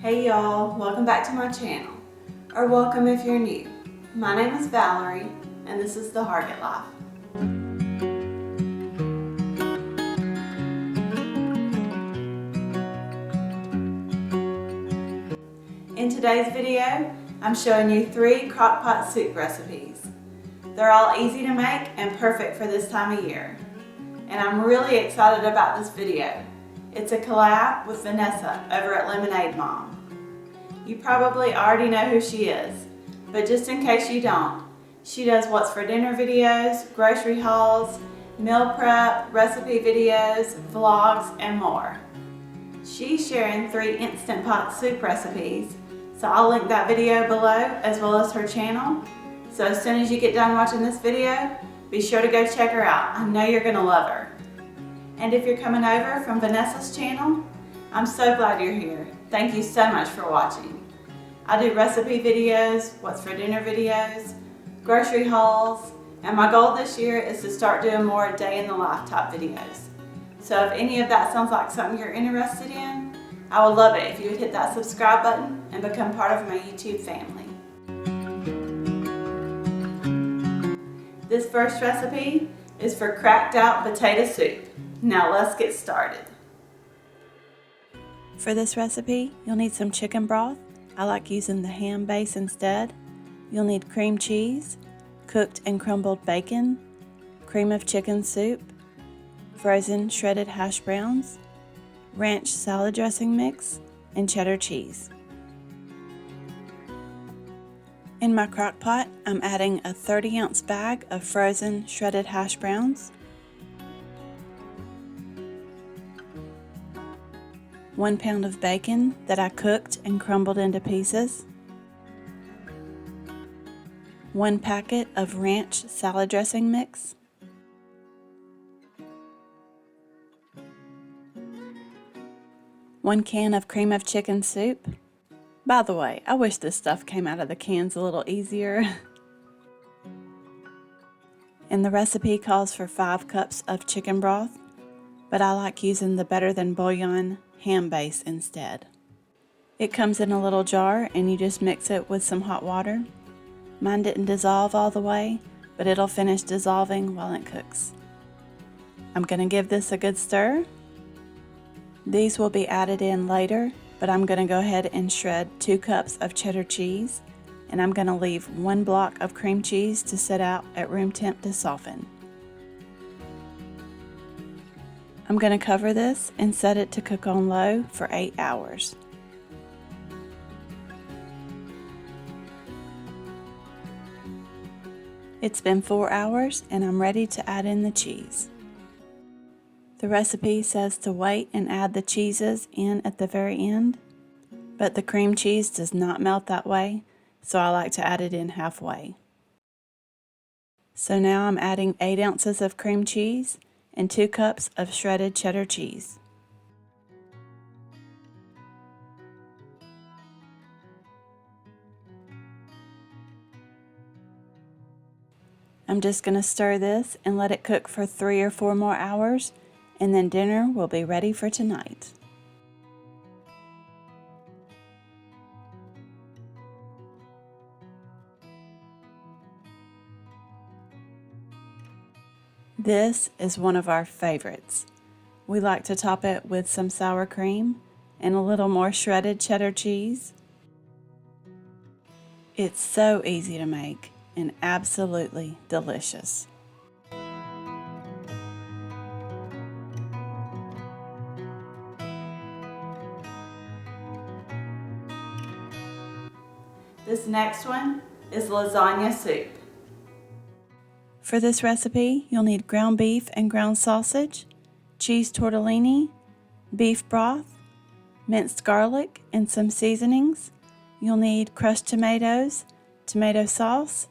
Hey y'all, welcome back to my channel, or welcome if you're new. My name is Valerie, and this is The Hargett Life. In today's video, I'm showing you 3 crockpot soup recipes. They're all easy to make and perfect for this time of year. And I'm really excited about this video. It's a collab with Vanessa over at Lemonade Mom. You probably already know who she is, but just in case you don't, she does what's for dinner videos, grocery hauls, meal prep, recipe videos, vlogs, and more. She's sharing 3 Instant Pot soup recipes, so I'll link that video below as well as her channel. So as soon as you get done watching this video, be sure to go check her out. I know you're gonna love her. And if you're coming over from Vanessa's channel, I'm so glad you're here. Thank you so much for watching. I do recipe videos, what's for dinner videos, grocery hauls, and my goal this year is to start doing more day in the life type videos. So if any of that sounds like something you're interested in, I would love it if you would hit that subscribe button and become part of my YouTube family. This first recipe is for cracked out potato soup. Now let's get started. For this recipe, you'll need some chicken broth. I like using the ham base instead. You'll need cream cheese, cooked and crumbled bacon, cream of chicken soup, frozen shredded hash browns, ranch salad dressing mix, and cheddar cheese. In my crock pot, I'm adding a 30-ounce bag of frozen shredded hash browns, 1 pound of bacon that I cooked and crumbled into pieces, 1 packet of ranch salad dressing mix, 1 can of cream of chicken soup. By the way, I wish this stuff came out of the cans a little easier. And the recipe calls for 5 cups of chicken broth, but I like using the Better Than Bouillon ham base instead. It comes in a little jar and you just mix it with some hot water. Mine didn't dissolve all the way, but it'll finish dissolving while it cooks. I'm going to give this a good stir. These will be added in later, but I'm going to go ahead and shred 2 cups of cheddar cheese, and I'm going to leave 1 block of cream cheese to sit out at room temp to soften. I'm going to cover this and set it to cook on low for 8 hours. It's been 4 hours and I'm ready to add in the cheese. The recipe says to wait and add the cheeses in at the very end, but the cream cheese does not melt that way, so I like to add it in halfway. So now I'm adding 8 ounces of cream cheese and 2 cups of shredded cheddar cheese. I'm just going to stir this and let it cook for 3 or 4 more hours, and then dinner will be ready for tonight. This is one of our favorites. We like to top it with some sour cream and a little more shredded cheddar cheese. It's so easy to make and absolutely delicious. This next one is lasagna soup. For this recipe, you'll need ground beef and ground sausage, cheese tortellini, beef broth, minced garlic, and some seasonings. You'll need crushed tomatoes, tomato sauce,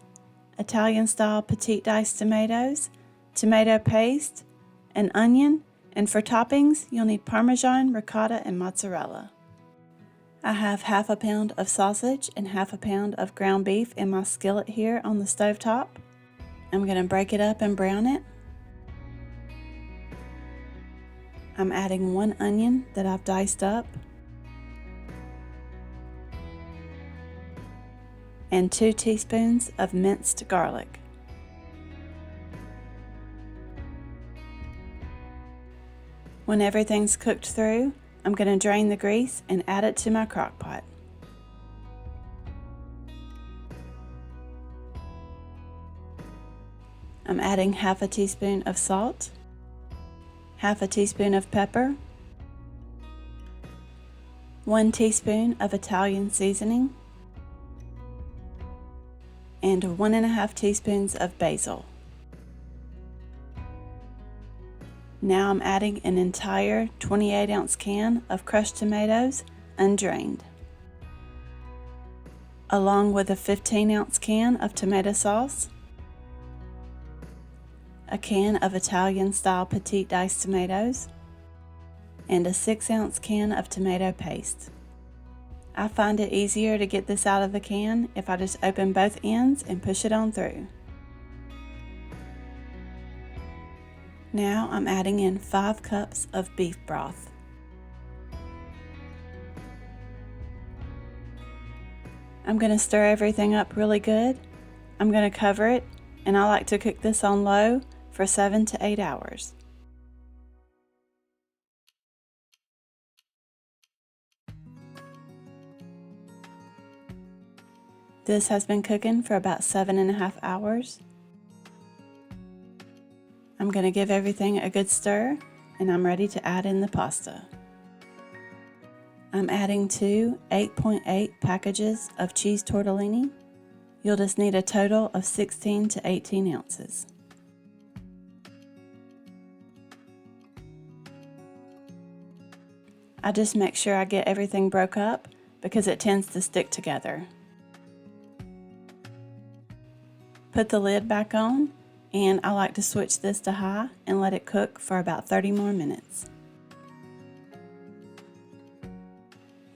Italian-style petite diced tomatoes, tomato paste, an onion, and for toppings, you'll need Parmesan, ricotta, and mozzarella. I have 1/2 pound of sausage and 1/2 pound of ground beef in my skillet here on the stovetop. I'm going to break it up and brown it. I'm adding 1 onion that I've diced up, and 2 teaspoons of minced garlic. When everything's cooked through, I'm going to drain the grease and add it to my crock pot. I'm adding half a teaspoon of salt, half a teaspoon of pepper, 1 teaspoon of Italian seasoning, and 1½ teaspoons of basil. Now I'm adding an entire 28-ounce can of crushed tomatoes, undrained, along with a 15-ounce can of tomato sauce, a can of Italian-style petite diced tomatoes, and a 6-ounce can of tomato paste. I find it easier to get this out of the can if I just open both ends and push it on through. Now I'm adding in 5 cups of beef broth. I'm going to stir everything up really good. I'm going to cover it, and I like to cook this on low for 7 to 8 hours. This has been cooking for about 7½ hours. I'm going to give everything a good stir, and I'm ready to add in the pasta. I'm adding 2 8.8 packages of cheese tortellini. You'll just need a total of 16 to 18 ounces. I just make sure I get everything broke up because it tends to stick together. Put the lid back on, and I like to switch this to high and let it cook for about 30 more minutes.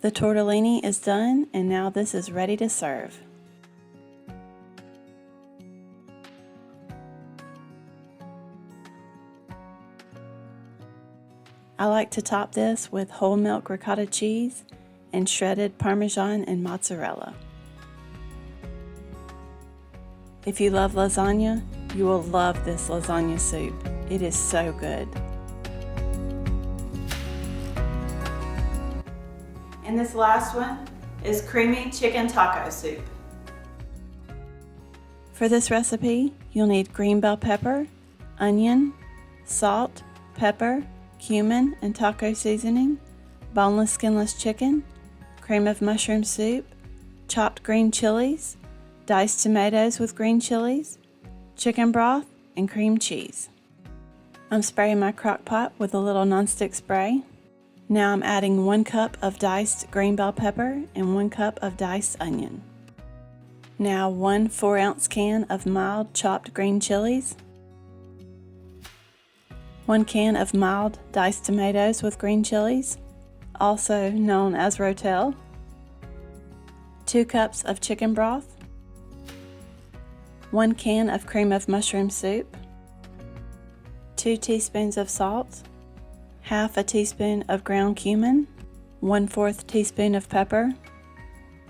The tortellini is done, and now this is ready to serve. I like to top this with whole milk ricotta cheese and shredded Parmesan and mozzarella. If you love lasagna, you will love this lasagna soup. It is so good. And this last one is creamy chicken taco soup. For this recipe, you'll need green bell pepper, onion, salt, pepper, cumin and taco seasoning, boneless skinless chicken, cream of mushroom soup, chopped green chilies, diced tomatoes with green chilies, chicken broth, and cream cheese. I'm spraying my crock pot with a little nonstick spray. Now I'm adding 1 cup of diced green bell pepper and 1 cup of diced onion. Now 1 4-ounce can of mild chopped green chilies, 1 can of mild diced tomatoes with green chilies, also known as Rotel, 2 cups of chicken broth, 1 can of cream of mushroom soup, 2 teaspoons of salt, half a teaspoon of ground cumin, 1/4 teaspoon of pepper,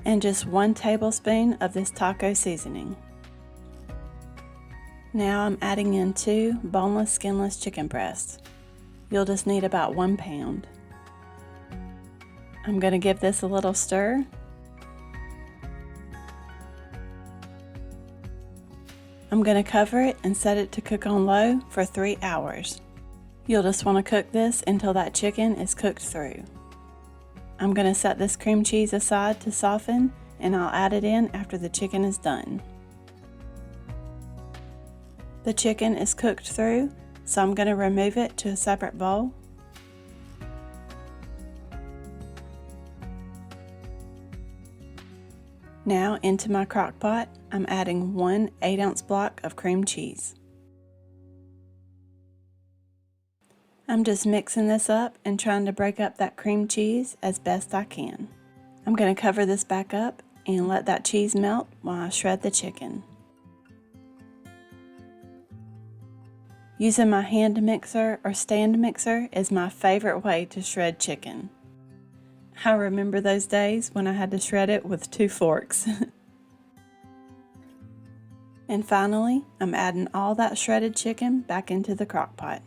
and just 1 tablespoon of this taco seasoning. Now I'm adding in 2 boneless skinless chicken breasts. You'll just need about 1 pound. I'm going to give this a little stir. I'm going to cover it and set it to cook on low for 3 hours. You'll just want to cook this until that chicken is cooked through. I'm going to set this cream cheese aside to soften, and I'll add it in after the chicken is done. The chicken is cooked through, so I'm going to remove it to a separate bowl. Now into my crock pot, I'm adding 1 8-ounce block of cream cheese. I'm just mixing this up and trying to break up that cream cheese as best I can. I'm going to cover this back up and let that cheese melt while I shred the chicken. Using my hand mixer or stand mixer is my favorite way to shred chicken. I remember those days when I had to shred it with 2 forks. And finally, I'm adding all that shredded chicken back into the crock pot.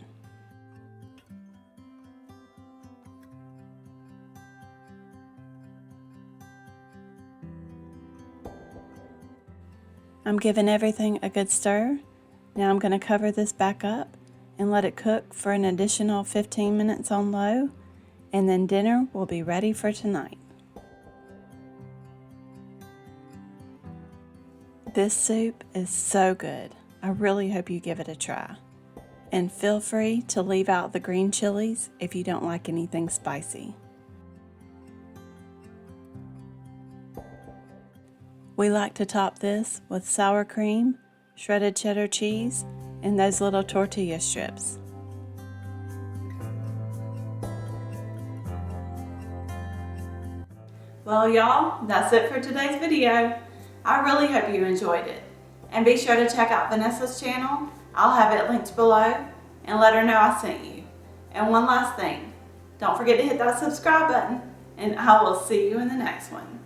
I'm giving everything a good stir. Now I'm going to cover this back up and let it cook for an additional 15 minutes on low, and then dinner will be ready for tonight. This soup is so good. I really hope you give it a try. And feel free to leave out the green chilies if you don't like anything spicy. We like to top this with sour cream, shredded cheddar cheese, and those little tortilla strips. Well, y'all, that's it for today's video. I really hope you enjoyed it. And be sure to check out Vanessa's channel. I'll have it linked below, and let her know I sent you. And one last thing, don't forget to hit that subscribe button, and I will see you in the next one.